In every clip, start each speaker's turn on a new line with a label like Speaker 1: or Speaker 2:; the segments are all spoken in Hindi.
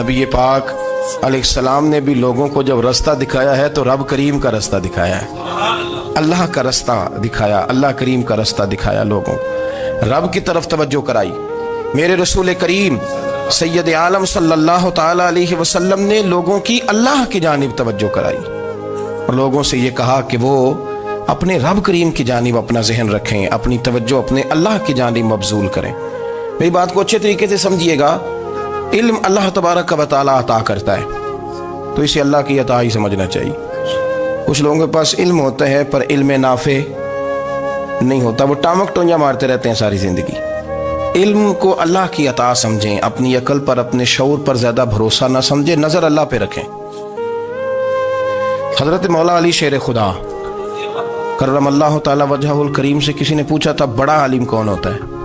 Speaker 1: नबी पाक अलैहिस्सलाम ने भी लोगों को जब रास्ता दिखाया है तो रब करीम का रास्ता दिखाया है, अल्लाह का रास्ता दिखाया, अल्लाह करीम का रास्ता दिखाया, लोगों रब की तरफ तवज्जो कराई। मेरे रसूल करीम सैयद आलम सल्लल्लाहु ताला अलैहि वसल्लम ने लोगों की अल्लाह की जानिब तवज्जो कराई और लोगों से ये कहा कि वो अपने रब करीम की जानिब अपना जहन रखें, अपनी तवज्जो अपने अल्लाह की जानिब मबजूल करें। मेरी बात को अच्छे तरीके से समझिएगा। इल्म अल्लाह तबारक व तआला अता करता है तो इसे अल्लाह की अता ही समझना चाहिए। कुछ लोगों के पास इल्म होता है पर इल्म नाफे नहीं होता, वो टामक टोंजा मारते रहते हैं सारी जिंदगी। इल्म को अल्लाह की अता समझें, अपनी अकल पर अपने शऊर पर ज्यादा भरोसा ना समझें, नजर अल्लाह पे रखें। हजरत मौला अली शेर खुदा करमल्लाहु ताला वजहुल करीम से किसी ने पूछा था बड़ा आलिम कौन होता है।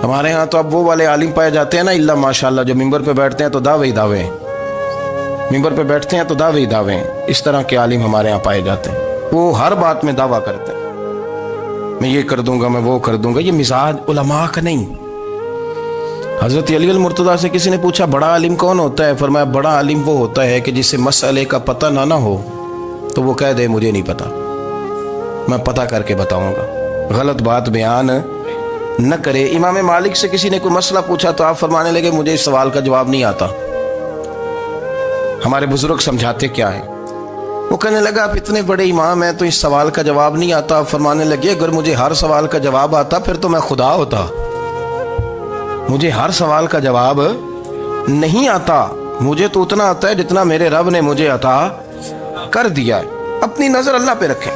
Speaker 1: हमारे यहाँ तो अब वो वाले आलिम पाए जाते हैं ना, इल्ला माशाल्लाह, जो मिंबर पे बैठते हैं तो दावे ही दावे, मिंबर पे बैठते हैं तो दावे ही दावे, इस तरह के आलिम हमारे यहाँ पाए जाते हैं। वो हर बात में दावा करते हैं, मैं ये कर दूंगा, मैं वो कर दूंगा। ये मिजाज उलमा का नहीं। हजरत अली अल मुर्तज़ा से किसी ने पूछा बड़ा आलिम कौन होता है, फरमाया बड़ा आलिम वो होता है कि जिसे मसले का पता ना हो तो वो कह दे मुझे नहीं पता, मैं पता करके बताऊंगा, गलत बात बयान न करे। इमाम मालिक से किसी ने कोई मसला पूछा तो आप फरमाने लगे मुझे इस सवाल का जवाब नहीं आता, हमारे बुजुर्ग समझाते क्या है। वो कहने लगा आप इतने बड़े इमाम हैं तो इस सवाल का जवाब नहीं आता। आप फरमाने लगे अगर मुझे हर सवाल का जवाब आता फिर तो मैं खुदा होता, मुझे हर सवाल का जवाब नहीं आता, मुझे तो उतना आता है जितना मेरे रब ने मुझे अता कर दिया है। अपनी नजर अल्लाह पे रखें,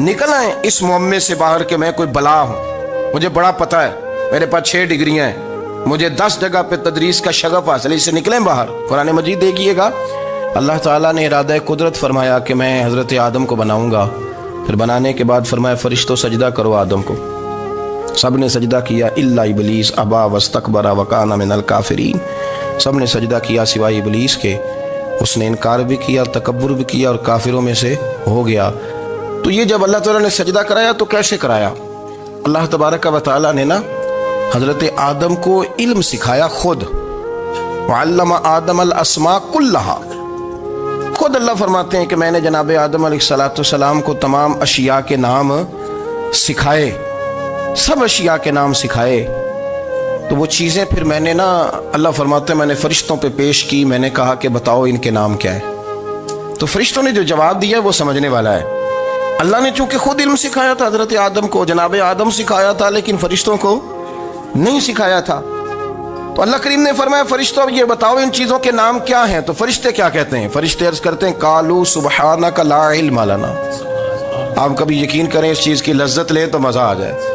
Speaker 1: निकल आए इस मुअम्मे से बाहर के मैं कोई बला हूं, मुझे बड़ा पता है, मेरे पास 6 डिग्रियां हैं, मुझे 10 जगह पे तदरीस का शगफ हासिल है, इससे निकलें बाहर। कुरान मजीद देखिएगा, अल्लाह ताला ने इरादा कुदरत फरमाया कि मैं हज़रत आदम को बनाऊंगा, फिर बनाने के बाद फरमाया फरिश्तों सजदा करो आदम को। सब ने सजदा किया इल्ला इबलीस अबा वस्तकबरा वकाना मिनल काफिरीन, सब ने सजदा किया सिवाय इबलीस के, उसने इनकार भी किया, तकब्बुर भी किया और काफिरों में से हो गया। तो ये जब अल्लाह ताला ने सजदा कराया तो कैसे कराया? अल्लाह तबारक व तआला ने ना हज़रत आदम को इल्म सिखाया खुद, वअल्लमा आदम अल अस्मा कुल्लहा। खुद अल्लाह फरमाते हैं कि मैंने जनाब आदम अलैहिस्सलाम को तमाम अशिया के नाम सिखाए, सब अशिया के नाम सिखाए। तो वो चीज़ें फिर मैंने ना, अल्लाह फरमाते हैं मैंने फरिश्तों पे पेश की, मैंने कहा कि बताओ इनके नाम क्या है। तो फरिश्तों ने जो जवाब दिया वो समझने वाला है। अल्लाह ने चूंकि खुद इल्म सिखाया था हजरत आदम को, जनाब आदम सिखाया था, लेकिन फरिश्तों को नहीं सिखाया था। तो अल्लाह करीम ने फरमाया फरिश्तों ये बताओ इन चीज़ों के नाम क्या हैं। तो फरिश्ते क्या कहते हैं? फरिश्ते अर्ज करते हैं कालू सुबहानका ला इल्म लना। आप कभी यकीन करें इस चीज़ की लज्जत लें तो मज़ा आ जाए।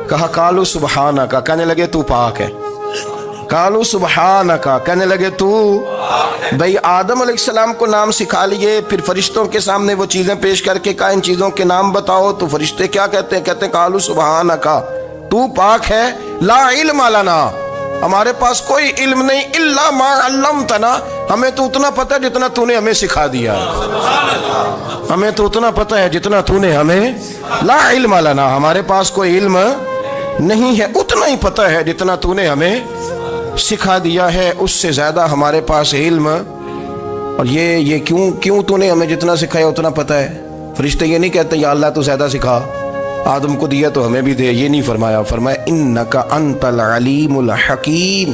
Speaker 1: कहा कालू सुबहानका, कहने लगे तू पाक है। कालू सुबहानका, कहने लगे तू, भाई आदम अलैहिस्सलाम को नाम सिखा लिए, फिर फरिश्तों के सामने वो चीज़ें पेश करके कहा इन चीज़ों के नाम बताओ। तो फरिश्ते क्या कहते हैं? कहते हैं कालू सुबहानका, तू पाक है, ला इल्म लना, हमारे पास कोई इल्म नहीं, इल्ला मा अल्लमतना, हमें तो उतना पता है जितना तूने हमें सिखा दिया, हमें तो उतना पता है जितना तूने हमें, ला इल्म लना, हमारे पास कोई इल्म नहीं है, उतना ही पता है जितना तूने हमें सिखा दिया है, उससे ज्यादा हमारे पास इल्म। और ये क्यों तूने हमें जितना सिखाया उतना पता है। फरिश्ते ये नहीं कहते या अल्लाह तू ज्यादा सिखा, आदम को दिया तो हमें भी दे, ये नहीं फरमाया। फरमाया इन्नका अंतल अलीमुल हकीम,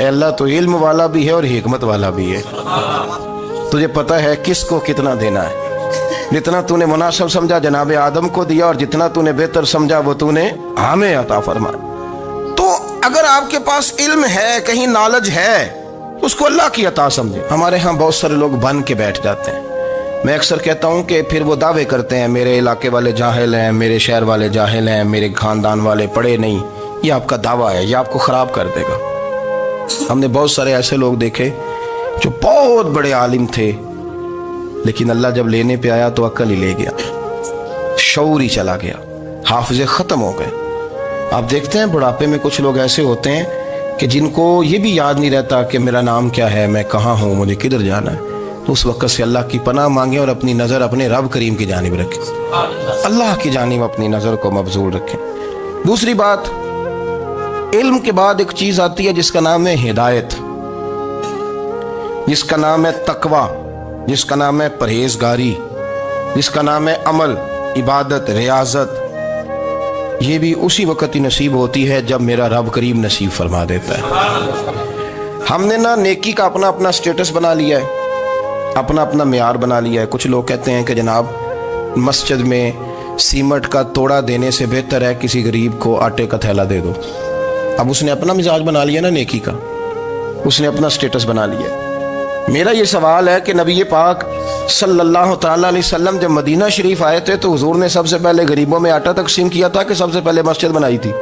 Speaker 1: अल्लाह तो इल्म वाला भी है और हिकमत वाला भी है, तुझे पता है किसको कितना देना है। जितना तूने मुनासिब समझा जनाब आदम को दिया और जितना तूने बेहतर समझा वो तूने हमें अता फरमाया। तो अगर आपके पास इल्म है, कहीं नॉलेज है, उसको अल्लाह की अता समझे। हमारे यहाँ बहुत सारे लोग बन के बैठ जाते हैं। मैं अक्सर कहता हूँ कि फिर वो दावे करते हैं मेरे इलाके वाले जाहिल हैं, मेरे शहर वाले जाहिल हैं, मेरे खानदान वाले पढ़े नहीं। ये आपका दावा है, ये आपको ख़राब कर देगा। हमने बहुत सारे ऐसे लोग देखे जो बहुत बड़े आलिम थे, लेकिन अल्लाह जब लेने पे आया तो अक्ल ही ले गया, शऊर ही चला गया, हाफिज़े ख़त्म हो गए। आप देखते हैं बुढ़ापे में कुछ लोग ऐसे होते हैं कि जिनको ये भी याद नहीं रहता कि मेरा नाम क्या है, मैं कहाँ हूँ, मुझे किधर जाना है। तो उस वक़्त से अल्लाह की पनाह मांगे और अपनी नज़र अपने रब करीम की जानिब रखें, अल्लाह की जानिब अपनी नज़र को मबजूल रखें। दूसरी बात, इल्म के बाद एक चीज़ आती है जिसका नाम है हिदायत। जिसका नाम है तकवा, जिसका नाम है परहेजगारी, जिसका नाम है अमल, इबादत, रियाजत, ये भी उसी वक्त ही नसीब होती है जब मेरा रब करीम नसीब फरमा देता है। हमने ना नेकी का अपना अपना स्टेटस बना लिया है, अपना अपना मेयार बना लिया है। कुछ लोग कहते हैं कि जनाब मस्जिद में सीमेंट का तोड़ा देने से बेहतर है किसी गरीब को आटे का थैला दे दो। अब उसने अपना मिजाज बना लिया ना नेकी का, उसने अपना स्टेटस बना लिया। मेरा ये सवाल है कि नबी पाक सल्लल्लाहु तआला अलैहि वसल्लम जब मदीना शरीफ आए थे तो हुजूर ने सबसे पहले गरीबों में आटा तकसीम किया था कि सबसे पहले मस्जिद बनाई थी?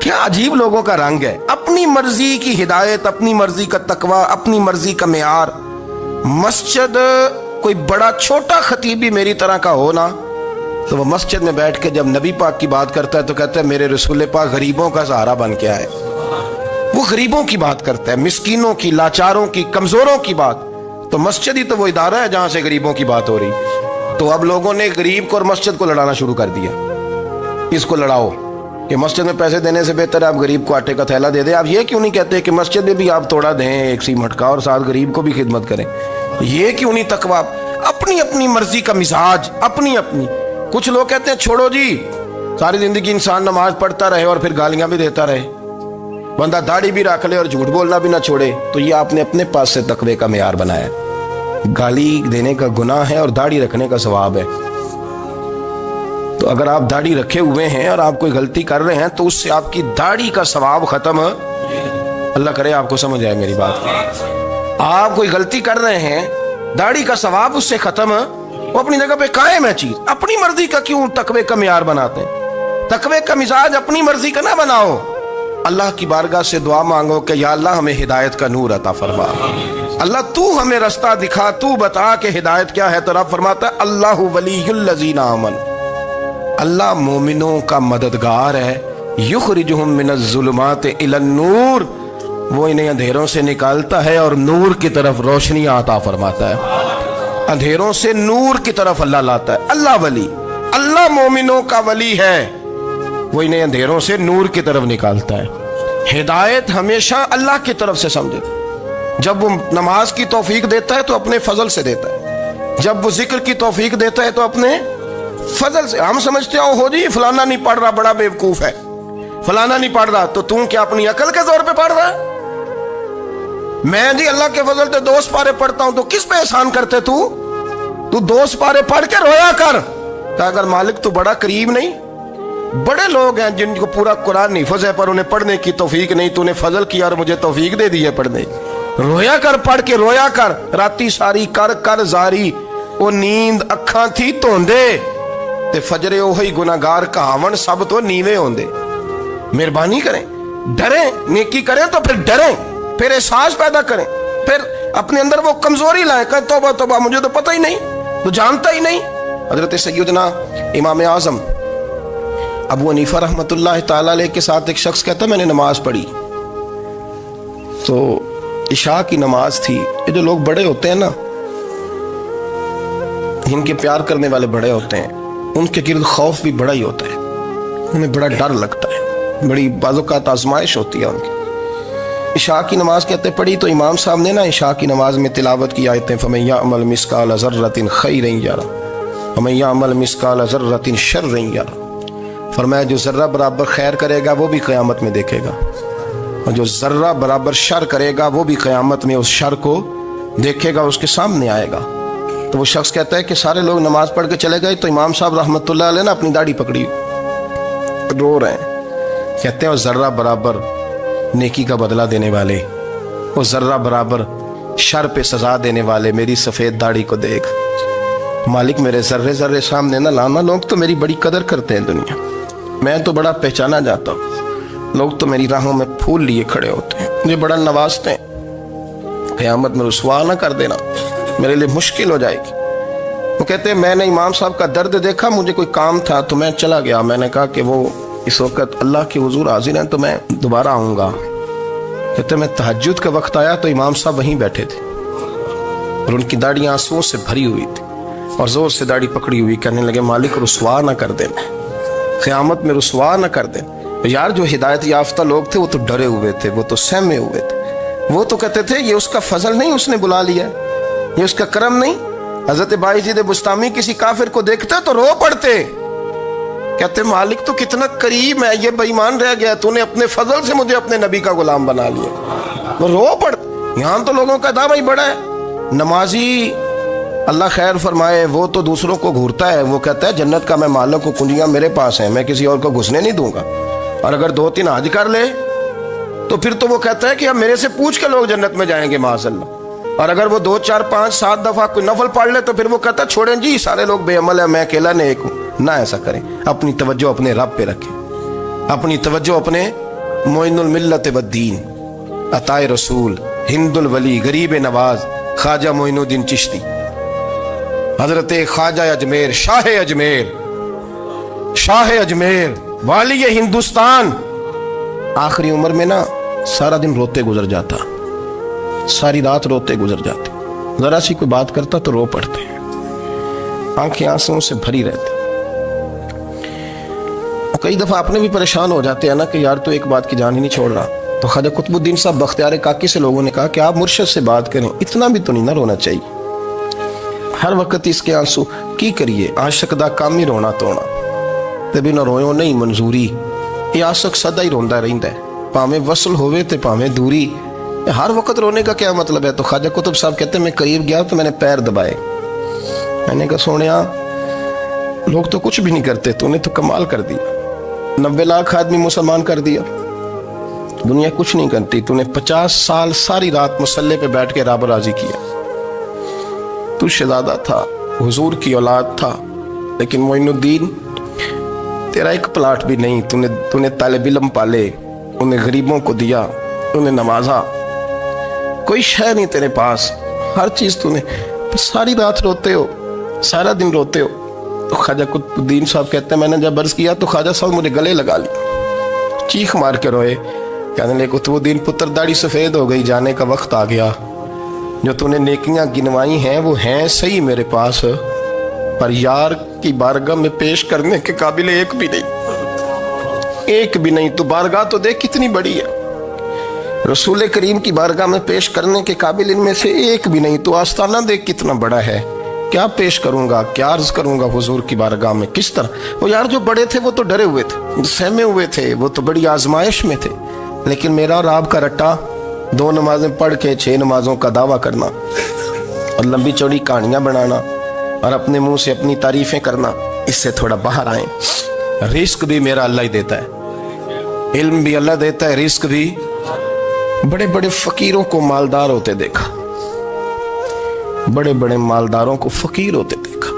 Speaker 1: क्या अजीब लोगों का रंग है, अपनी मर्जी की हिदायत, अपनी मर्जी का तकवा, अपनी मर्जी का मेयार। मस्जिद कोई बड़ा छोटा खतीब भी मेरी तरह का हो ना, तो वह मस्जिद में बैठ के जब नबी पाक की बात करता है तो कहता है मेरे रसूल पाक गरीबों का सहारा बन के आए। वो गरीबों की बात करता है, मिस्कीनों की, लाचारों की, कमजोरों की बात। तो मस्जिद ही तो वो इदारा है जहां से गरीबों की बात हो रही। तो अब लोगों ने गरीब को और मस्जिद को लड़ाना शुरू कर दिया। इसको लड़ाओ कि मस्जिद में पैसे देने से बेहतर है आप गरीब को आटे का थैला दे दें। आप ये क्यों नहीं कहते कि मस्जिद में भी आप तोड़ा दें एक सीमेंट का और साथ गरीब को भी खिदमत करें? ये क्यों नहीं तकवा? अपनी अपनी मर्जी का मिजाज, अपनी अपनी। कुछ लोग कहते हैं छोड़ो जी, सारी जिंदगी इंसान नमाज पढ़ता रहे और फिर गालियां भी देता रहे, बंदा दाढ़ी भी रख ले और झूठ बोलना भी ना छोड़े। तो ये आपने अपने पास से तकवे का मेयार बनाया। गाली देने का गुनाह है और दाढ़ी रखने का सवाब है। तो अगर आप दाढ़ी रखे हुए हैं और आप कोई गलती कर रहे हैं तो उससे आपकी दाढ़ी का सवाब खत्म, अल्लाह करे आपको समझ आए मेरी बात। आप कोई गलती कर रहे हैं, दाढ़ी का सवाब उससे खत्म, वो अपनी जगह पे कायम है चीज। अपनी मर्जी का क्यों तकवे का मेयार बनाते हैं? तकवे का मिजाज अपनी मर्जी का ना बनाओ। अल्लाह की बारगाह से दुआ मांगो कि या अल्लाह हमें हिदायत का नूर अता फरमा, अल्लाह तू हमें रास्ता दिखा, तू बता कि हिदायत क्या है। तो रब फरमाता है अल्लाहु वलियुल लज़ीना आमन, अल्लाह मोमिनों का मददगार है। युखरिजुहुम मिनज़्ज़ुलुमाति इलन नूर, वो इन्हें अंधेरों से निकालता है और नूर की तरफ रोशनी अता फरमाता है। अंधेरों से नूर की तरफ अल्लाह लाता है। अल्लाह वली, अल्लाह मोमिनों का वली है, वो इन्हें अंधेरों से नूर की तरफ निकालता है। हिदायत हमेशा अल्लाह की तरफ से समझे। जब वो नमाज की तौफीक देता है तो अपने फजल से देता है, जब वो जिक्र की तौफीक देता है तो अपने फजल से। हम समझते हो जी फलाना नहीं पढ़ रहा, बड़ा बेवकूफ है, फलाना नहीं पढ़ रहा, तो तू क्या अपनी अकल के जोर पे पढ़ रहा है? मैं जी अल्लाह के फजल से 2 पारे पढ़ता हूं, तो किस पे एहसान करते तू 2 पारे पढ़ के रोया कर। अगर मालिक तो बड़ा करीब नहीं? बड़े लोग हैं जिनको पूरा कुरान हिफ्ज़ है पर उन्हें पढ़ने की तौफीक नहीं। तूने फजल किया और मुझे तौफीक दे दी है पढ़ने। रोया कर, पढ़ के रोया कर। राती सारी कर कर जारी, वो नींद अखा थी धोंदे ते फजरे ओही गुनाहगार कहावन सब तो नीवे होंदे। मेहरबानी करें, डरें, नेकी करें तो फिर डरें, फिर एहसास पैदा करें, फिर अपने अंदर वो कमजोरी लाएं। कहें तौबा तौबा, मुझे तो पता ही नहीं, तो जानता ही नहीं। हजरत सैयदना इमाम आजम अबू हनीफा रहमतुल्लाह ताला अलैह के साथ एक शख्स कहता मैंने नमाज पढ़ी, तो इशा की नमाज थी। ये जो लोग बड़े होते हैं ना, जिनके प्यार करने वाले बड़े होते हैं, उनके गिर्द खौफ भी बड़ा ही होता है, उन्हें बड़ा डर लगता है, बड़ी बाज़-ओ-क़ात आज़माइश होती है उनकी। इशा की नमाज कहते पढ़ी तो इमाम साहब ने ना इशा की नमाज में तिलावत की आयतें फमन यअमल मिस्काल ज़र्रतिन खैरन यरा वमन यअमल मिस्काल ज़र्रतिन शर्रन यरा। फरमाया जो जर्रा बराबर खैर करेगा वो भी क़यामत में देखेगा, और जो जर्रा बराबर शर करेगा वो भी क़यामत में उस शर को देखेगा, उसके सामने आएगा। तो वो शख्स कहता है कि सारे लोग नमाज पढ़ के चले गए, तो इमाम साहब रहमतुल्लाह अलैह ने अपनी दाढ़ी पकड़ी, रो रहे हैं। कहते हैं वो जर्रा बराबर नेकी का बदला देने वाले, वो जर्रा बराबर शर पे सजा देने वाले मेरी सफ़ेद दाढ़ी को देख। मालिक मेरे जर्रे जर्रे सामने ना लाना। लोग तो मेरी बड़ी कदर करते हैं दुनिया, मैं तो बड़ा पहचाना जाता हूँ, लोग तो मेरी राहों में फूल लिए खड़े होते हैं, मुझे बड़ा नवाजते हैं। क़यामत में रुसवा ना कर देना, मेरे लिए मुश्किल हो जाएगी। वो कहते हैं मैंने इमाम साहब का दर्द देखा, मुझे कोई काम था तो मैं चला गया। मैंने कहा कि वो इस वक्त अल्लाह के हुजूर हाजिर हैं तो मैं दोबारा आऊँगा। कहते मैं तहज्जुद का वक्त आया तो इमाम साहब वहीं बैठे थे और उनकी दाढ़ी आंसुओं से भरी हुई थी और जोर से दाढ़ी पकड़ी हुई, कहने लगे मालिक रुसवा ना कर देना, क़यामत में रुसवा ना कर देना। यार जो हिदायत याफ्ता लोग थे वो तो डरे हुए थे, वो तो सहमे हुए थे। वो तो कहते थे ये उसका फजल नहीं, उसने बुला लिया, ये उसका करम नहीं। हजरत बायजीद बुस्तामी किसी काफिर को देखते तो रो पड़ते, कहते मालिक तो कितना करीब है, ये बेईमान रह गया, तूने अपने फजल से मुझे अपने नबी का गुलाम बना लिया। वो रो पड़। यहां तो लोगों का दावा ही बड़ा है। नमाजी अल्लाह खैर फरमाए, वो तो दूसरों को घूरता है, वो कहता है जन्नत का मैं मालिक को कुंजियां मेरे पास हैं, मैं किसी और को घुसने नहीं दूंगा। और अगर 2-3 हज कर ले तो फिर तो वो कहता है कि अब मेरे से पूछ के लोग जन्नत में जाएंगे माशअल्लाह। और अगर वो 2, 4, 5, 7 दफा कोई नफल पढ़ ले तो फिर वो कहता है छोड़ें जी, सारे लोग बेअमल है, मैं अकेला नेक हूं। ना ऐसा करें, अपनी तवज्जो अपने रब पे रखें, अपनी तवज्जो अपने मोइनुल मिल्लत वद्दीन, अताए रसूल, हिंदुल वली, गरीब नवाज, ख्वाजा मोइनुद्दीन चिश्ती, हजरत ख्वाजा अजमेर, शाह अजमेर, वाली हिंदुस्तान। आखिरी उम्र में ना सारा दिन रोते गुजर जाता, सारी रात रोते गुजर जाते, जरा सी कोई बात करता तो रो पड़ते, आंखें आंसुओं से भरी रहती। कई दफा अपने भी परेशान हो जाते हैं ना कि यार तो एक बात की जान ही नहीं छोड़ रहा। तो ख्वाजा कुतुबुद्दीन साहब बख्तियार काकी से लोगों ने कहा कि आप मुर्शिद से बात करें, इतना भी तो नहीं ना रोना चाहिए, हर वक्त इसके आंसू की करिए, आशिक दा काम ही रोना तोना ते बिना रोयो नहीं मंजूरी। ये आशिक सदा ही रोंदा रहिंदा है, भावें वसल होवे ते भावें दूरी, हर वक्त रोने का क्या मतलब है। तो ख्वाजा कुतुब साहब कहते मैं करीब गया तो मैंने पैर दबाए, मैंने कहा सोनिया लोग तो कुछ भी नहीं करते, तूने तो कमाल कर दिया, 90 लाख आदमी मुसलमान कर दिया, दुनिया कुछ नहीं करती, तूने 50 साल सारी रात मुसल्ले पे बैठ के रब राजी किया। तू शहजादा था, हुजूर की औलाद था, लेकिन मोइनुद्दीन तेरा एक प्लाट भी नहीं, तूने तालिब इल्म पाले, उन्हें गरीबों को दिया, उन्हें नवाजा, कोई शय नहीं तेरे पास, हर चीज तूने, सारी रात रोते हो, सारा दिन रोते हो। तो ख्वाजा कुतुबुद्दीन साहब कहते हैं मैंने जब अर्ज किया तो ख्वाजा साहब मुझे गले लगा लिया, चीख मार के रोए, कहने लगे कुतुबुद्दीन पुत्र दाढ़ी सफेद हो गई, जाने का वक्त आ गया, जो तूने नेकियां गिनवाई हैं वो हैं सही मेरे पास, पर यार की बारगाह में पेश करने के काबिल एक भी नहीं। तू बारगाह तो देख कितनी बड़ी है, रसूल करीम की बारगाह में पेश करने के काबिल इनमें से एक भी नहीं। तू आस्ताना देख कितना बड़ा है, क्या पेश करूंगा, क्या अर्ज करूंगा हुजूर की बारगाह में, किस तरह। वो यार जो बड़े थे वो तो डरे हुए थे, सहमे हुए थे, वो तो बड़ी आजमाइश में थे, लेकिन मेरा और आपका रट्टा 2 नमाजें पढ़ के 6 नमाजों का दावा करना और लंबी चौड़ी कहानियां बनाना और अपने मुंह से अपनी तारीफें करना, इससे थोड़ा बाहर आए। रिस्क भी मेरा अल्लाह ही देता है, इल्म भी अल्लाह देता है, रिस्क भी। बड़े बड़े फकीरों को मालदार होते देखा, बड़े बड़े मालदारों को फकीर होते देखा,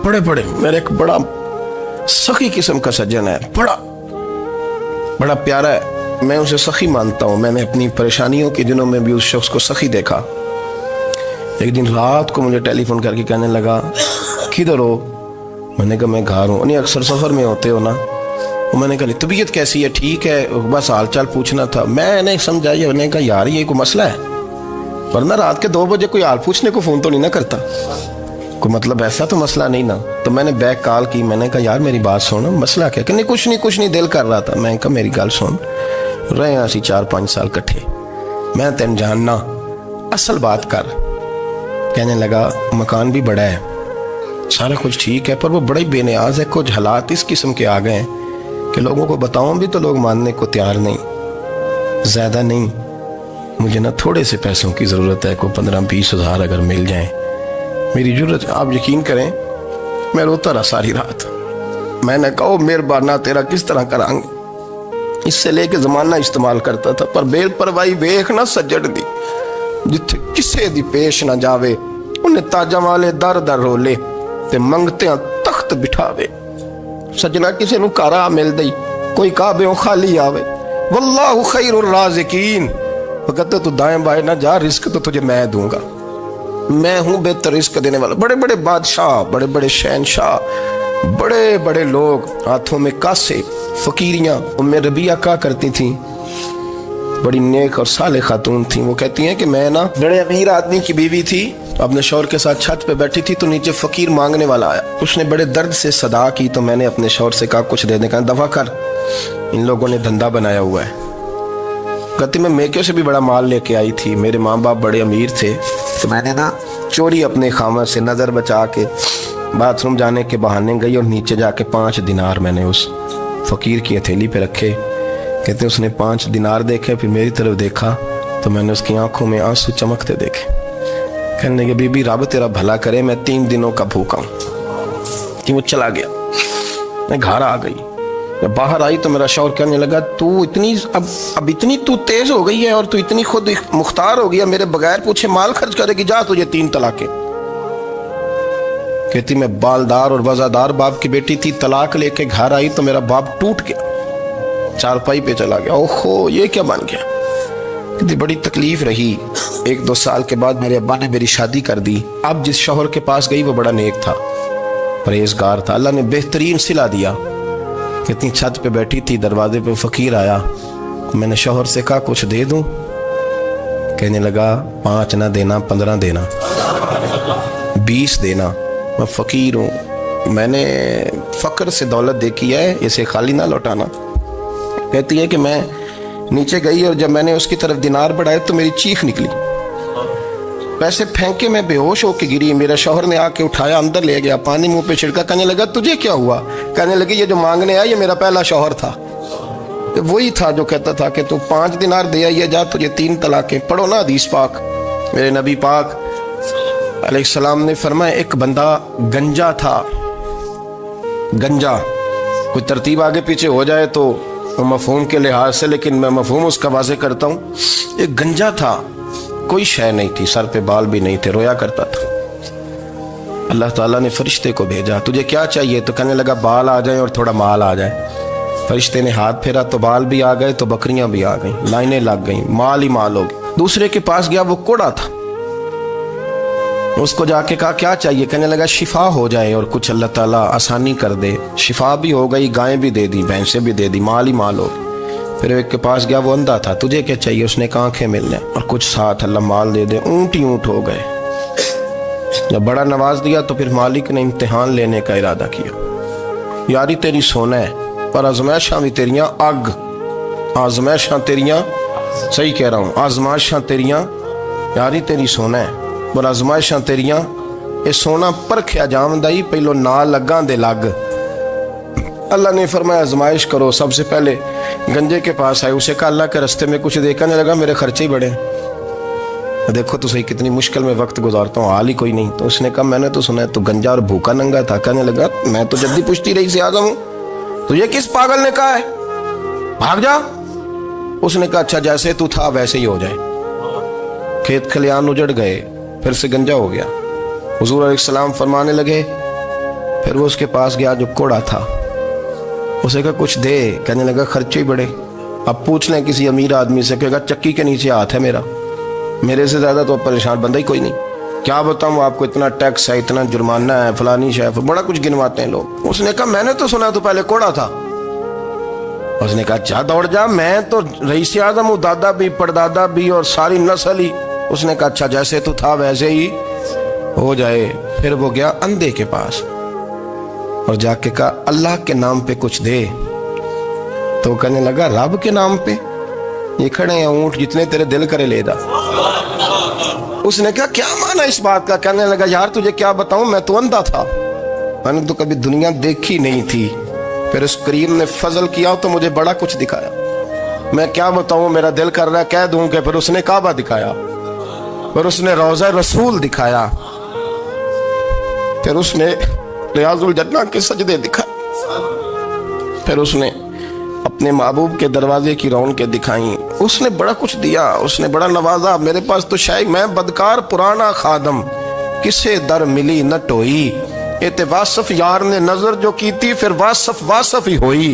Speaker 1: बड़े बड़े। मेरा एक बड़ा सखी किस्म का सज्जन है, बड़ा प्यारा है, मैं उसे सखी मानता हूं। मैंने अपनी परेशानियों के दिनों में भी उस शख्स को सखी देखा। एक दिन रात को मुझे टेलीफोन करके कहने लगा किधर हो, मैंने कहा मैं घर हूँ। नहीं अक्सर सफर में होते हो ना, मैंने कहा तबीयत कैसी है, ठीक है, बस हाल चाल पूछना था। मैंने समझा, मैंने कहा यार ये कोई मसला है, वरना रात के 2 बजे कोई हाल पूछने को फोन तो नहीं ना करता, कोई मतलब ऐसा तो मसला नहीं ना। तो मैंने बैक कॉल की, मैंने कहा यार मेरी बात सुनो, मसला क्या। कि नहीं कुछ नहीं दिल कर रहा था। मैं कहा मेरी गल सुन, रहे असी 4-5 साल कट्ठे, मैं तेन जानना, असल बात कर। कहने लगा मकान भी बड़ा है, सारा कुछ ठीक है, पर वो बड़ा ही बेनियाज है, कुछ हालात इस किस्म के आ गए हैं कि लोगों को बताऊं भी तो लोग मानने को तैयार नहीं, ज्यादा नहीं, मुझे ना थोड़े से पैसों की ज़रूरत है, को 15-20 हज़ार अगर मिल जाए मेरी ज़रूरत। आप यकीन करें मैं रोता रहा सारी रात। मैंने कहा मेहरबाना तेरा किस तरह करांगे, इससे लेके ज़माना इस्तेमाल करता था, पर बेपरवाही वेख ना सज्जड़ दी, जिथे किसे दी पेश ना जावे, उन्हें ताजा वाले दर दर रोले ते मंगते तख्त बिठावे। सजना किसी नूं कारा मिल दई, कोई काबे खाली आवे, वल्लाहु खैरुर राज़िकीन। वो कहते तू दाएं बाएं ना जा, रिस्क तो तुझे मैं दूंगा, मैं हूं बेहतर रिस्क देने वाला। बड़े बड़े बादशाह, बड़े बड़े शहनशाह, बड़े बड़े लोग, हाथों में कासे, फकीरियां। उम्मे रबिया क्या करती थी, बड़ी नेक और साले खातून थी। वो कहती हैं कि मैं ना बड़े अमीर आदमी की बीवी थी, अपने शौहर के साथ छत पे बैठी थी तो नीचे फकीर मांगने वाला आया, उसने बड़े दर्द से सदा की, तो मैंने अपने शौहर से कहा कुछ दे दे। कहा दफा कर, इन लोगों ने धंधा बनाया हुआ है, कहती मैं मेके से भी बड़ा माल लेके आई थी, मेरे माँ बाप बड़े अमीर थे, तो मैंने ना चोरी अपने खामद से नज़र बचा के बाथरूम जाने के बहाने गई और नीचे जाके 5 दिनार मैंने उस फ़कीर की हथेली पे रखे। कहते उसने 5 दिनार देखे, फिर मेरी तरफ देखा तो मैंने उसकी आंखों में आंसू चमकते देखे। कहने लगे बीबी रब तेरा भला करे, मैं 3 दिनों का भूखा हूँ। कि वो चला गया। मैं घर आ गई, जब बाहर आई तो मेरा शौहर कहने लगा तू इतनी अब इतनी तू तेज हो गई है और तू इतनी खुद मुख्तार हो गया, मेरे बगैर पूछे माल खर्च करेगी, जा तुझे 3 तलाकें। कहती मैं बालदार और वजादार बाप की बेटी थी, तलाक लेके घर आई तो मेरा बाप टूट गया, चारपाई पे चला गया। ओहो ये क्या बन गया। कहती बड़ी तकलीफ रही। 1-2 साल के बाद मेरे अब्बा ने मेरी शादी कर दी। अब जिस शौहर के पास गई वो बड़ा नेक था, परहेजगार था, अल्लाह ने बेहतरीन सिला दिया। कितनी छत पे बैठी थी, दरवाजे पे फकीर आया, मैंने शौहर से कहा कुछ दे दूं। कहने लगा 5 ना देना, 15 देना, 20 देना, मैं फकीर हूँ, मैंने फक्र से दौलत देखी है, इसे खाली ना लौटाना। कहती है कि मैं नीचे गई और जब मैंने उसकी तरफ दिनार बढ़ाए तो मेरी चीख निकली, पैसे फेंके, मैं बेहोश होके गिरी। मेरा शौहर ने आके उठाया, अंदर ले गया, पानी मुंह पे छिड़का। कहने लगा तुझे क्या हुआ। कहने लगी ये जो मांगने आया ये मेरा पहला शौहर था, वही था जो कहता था कि तू 5 दिनार दे आई है, जा तुझे 3 तलाकें। पढ़ो ना हदीस पाक। मेरे नबी पाक अलैहिस्सलाम ने फरमाया एक बंदा गंजा था, गंजा, कोई तरतीब आगे पीछे हो जाए तो मफहूम के लिहाज से, लेकिन मैं मफहूम उसका वाज़े करता हूँ। एक गंजा था, कोई शय नहीं थी, सर पे बाल भी नहीं थे, रोया करता था। अल्लाह ताला ने फरिश्ते को भेजा, तुझे क्या चाहिए। तो कहने लगा बाल आ जाए और थोड़ा माल आ जाए। फरिश्ते ने हाथ फेरा तो बाल भी आ गए, तो बकरियां भी आ गईं, लाइनें लग गईं, माल ही माल हो गया। दूसरे के पास गया, वो कोड़ा था, उसको जाके कहा क्या चाहिए। कहने लगा शिफा हो जाए और कुछ अल्लाह ताला आसानी कर दे। शिफा भी हो गई, गायें भी दे दी, भैंसें भी दे दी, माल ही माल हो गया। फिर एक के पास गया, वो अंधा था, तुझे क्या चाहिए। उसने कहा आंखें मिलने और कुछ साथ अल्लाह माल दे दे। ऊंट ही ऊंट हो गए। जब बड़ा नवाज दिया तो फिर मालिक ने इम्तिहान लेने का इरादा किया। यारी तेरी सोना है पर आजमाइशां भी तेरियां अग, आजमाइशां तेरियां, सही कह रहा हूँ, आजमाइशां तेरियां, यारी तेरी सोना है पर आजमाइशां तेरियां, ये सोना परखिया जामदा ही पहलो ना लगा दे लग। अल्लाह ने फरमाया आजमाइश करो। सबसे पहले गंजे के पास आए, उसे कहा अल्लाह के रास्ते में कुछ दे। कहने लगा मेरे खर्चे ही बड़े, देखो तो सही कितनी मुश्किल में वक्त गुजारता हूँ, हाल ही कोई नहीं। तो उसने कहा मैंने तो सुना है तू गंजा और भूखा नंगा था। कहने लगा मैं तो जल्दी पुश्ती रही से आजम हूँ, तो ये किस पागल ने कहा है, भाग जा। उसने कहा अच्छा जैसे तू था वैसे ही हो जाए। खेत खलियान उजड़ गए, फिर से गंजा हो गया। हुजूर अलैहिस्सलाम फरमाने लगे, फिर वो उसके पास गया जो कोड़ा था, उसे कहा कुछ दे। कहने लगा खर्चे ही बड़े। अब पूछ लें किसी अमीर आदमी से, कहेगा चक्की के नीचे हाथ है मेरा, मेरे से ज्यादा तो परेशान बंदा ही कोई नहीं। क्या बताऊं आपको, इतना टैक्स है, इतना जुर्माना है, फलानी शय, बड़ा कुछ गिनवाते हैं लोग। उसने कहा मैंने तो सुना तो पहले कोड़ा था। उसने कहा जा दौड़ जा, मैं तो रईस आज़म हूँ, दादा भी परदादा भी और सारी नस्ल ही। उसने कहा अच्छा जैसे तू था वैसे ही हो जाए। फिर वो गया अंधे के पास और जाके कहा अल्लाह के नाम पे कुछ दे। तो कहने लगा रब के नाम पे, ये खड़े हैं ऊंट, जितने तेरे दिल करे ले जा। उसने कहा क्या माना इस बात का। कहने लगा यार तुझे क्या बताऊं, मैं तो अंधा था, मैंने तो कभी दुनिया देखी नहीं थी। फिर उस करीम ने फजल किया तो मुझे बड़ा कुछ दिखाया। मैं क्या बताऊं, मेरा दिल कर रहा है कह दूं कि फिर उसने काबा दिखाया, फिर उसने रोज़ा रसूल दिखाया, फिर उसने रियाजुल जन्नह के सजदे दिखाए, फिर उसने अपने महबूब के दरवाजे की रौनकें दिखाई। उसने बड़ा कुछ दिया, उसने बड़ा नवाजा। मेरे पास तो शायद मैं बदकार पुराना खादम, किसे दर मिली न टोई। ये वासफ यार ने नजर जो की थी, फिर वासफ वासफ ही हुई।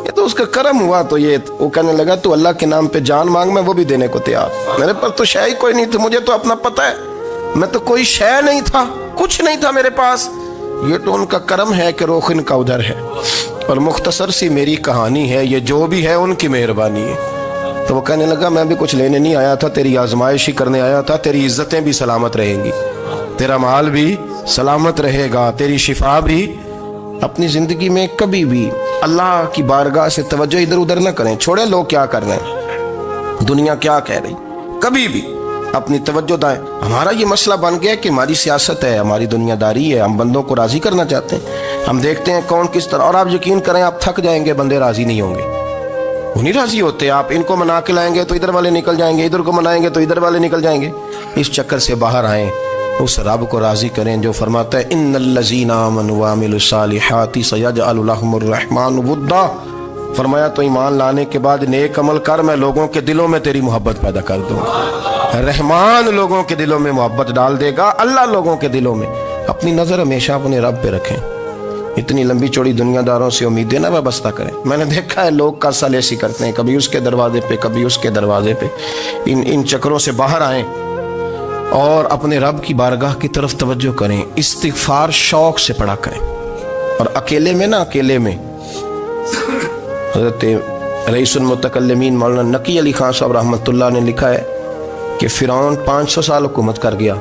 Speaker 1: ये तो उसका करम हुआ। तो ये वो कहने लगा तू अल्लाह के नाम पे जान मांग, मैं वो भी देने को तैयार। मेरे पास तो शय कोई नहीं थी, मुझे तो अपना पता है, मैं तो कोई शय नहीं था, कुछ नहीं था मेरे पास। ये तो उनका करम है कि रोख इनका उधर है, और मुख्तसर सी मेरी कहानी है, ये जो भी है उनकी मेहरबानी है। तो वो कहने लगा मैं भी कुछ लेने नहीं आया था, तेरी आजमाइश ही करने आया था। तेरी इज्जतें भी सलामत रहेंगी, तेरा माल भी सलामत रहेगा, तेरी शिफा भी। अपनी जिंदगी में कभी भी अल्लाह की बारगाह से तवज्जो इधर उधर ना करें, छोड़े लोग क्या कर रहे हैं। दुनिया क्या कह रही, कभी भी अपनी तवज्जो दाएं। हमारा ये मसला बन गया कि हमारी सियासत है, हमारी दुनियादारी है, हम बंदों को राजी करना चाहते हैं। हम देखते हैं कौन किस तरह, और आप यकीन करें आप थक जाएंगे, बंदे राजी नहीं होंगे, वो नहीं राजी होते। आप इनको मना के लाएंगे तो इधर वाले निकल जाएंगे, इधर को मनाएंगे तो इधर वाले निकल जाएंगे। इस चक्कर से बाहर आए, उस रब को राजी करें जो फरमाता है इन्नल्लज़ीना आमनू व अमिलुस्सालिहाति सयजअलु लहुमुर रहमानु वुद्दा। फरमाया तो ईमान लाने के बाद नेक अमल कर, मैं लोगों के दिलों में तेरी मोहब्बत पैदा कर दूंगा। रहमान लोगों के दिलों में मोहब्बत डाल देगा, अल्लाह लोगों के दिलों में। अपनी नजर हमेशा अपने रब पे रखें। इतनी लंबी चौड़ी दुनियादारों से उम्मीदें ना वाबस्ता करें। मैंने देखा है लोग का सालेसी करते हैं, कभी उसके दरवाजे पे कभी उसके दरवाजे पे। इन चक्करों से बाहर आएं और अपने रब की बारगाह की तरफ तवज्जो करें। इस्तिगफार शौक से पढ़ा करें, और अकेले में ना, अकेले में। हज़रत रईसुल मुतकल्लिमीन मौलाना नकी अली खान साहब रहमतुल्लाह ने लिखा है कि फ़िरौन 500 साल हुकूमत कर गया।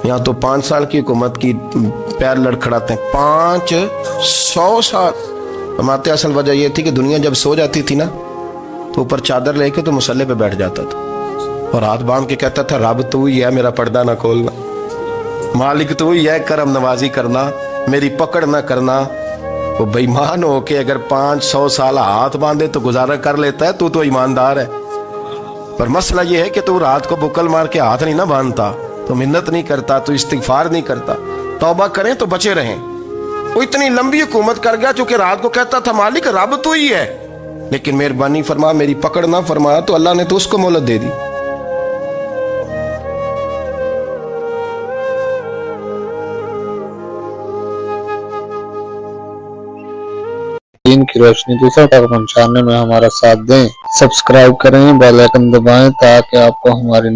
Speaker 1: यहाँ तो 5 साल की हुकूमत की पैर लड़खड़ाते हैं, 500 साल। फरमाते असल वजह यह थी कि दुनिया जब सो जाती थी ना तो ऊपर चादर लेके तो मुसल्ले पे बैठ जाता था और हाथ बांध के कहता था रब तू ही है, मेरा पर्दा ना खोलना, मालिक तू ही है, करम नवाजी करना, मेरी पकड़ ना करना। वो बेईमान हो के अगर 500 साल हाथ बांधे तो गुजारा कर लेता है, तू तो ईमानदार है। पर मसला ये है कि तू रात को बुक्कल मार के हाथ नहीं ना बांधता, तो मिन्नत नहीं करता, तो इस्तिगफार नहीं करता। तौबा करें तो बचे रहें। वो इतनी लंबी हुकूमत कर गया चूंकि रात को कहता था मालिक रब तू ही है, लेकिन मेहरबानी फरमा, मेरी पकड़ ना फरमाया तो अल्लाह ने तो उसको मोहलत दे दी।
Speaker 2: दीन की रोशनी दूसरों तक पहुंचाने में हमारा साथ दें। सब्सक्राइब करें, बेल आइकन दबाएं ताकि आपको हमारी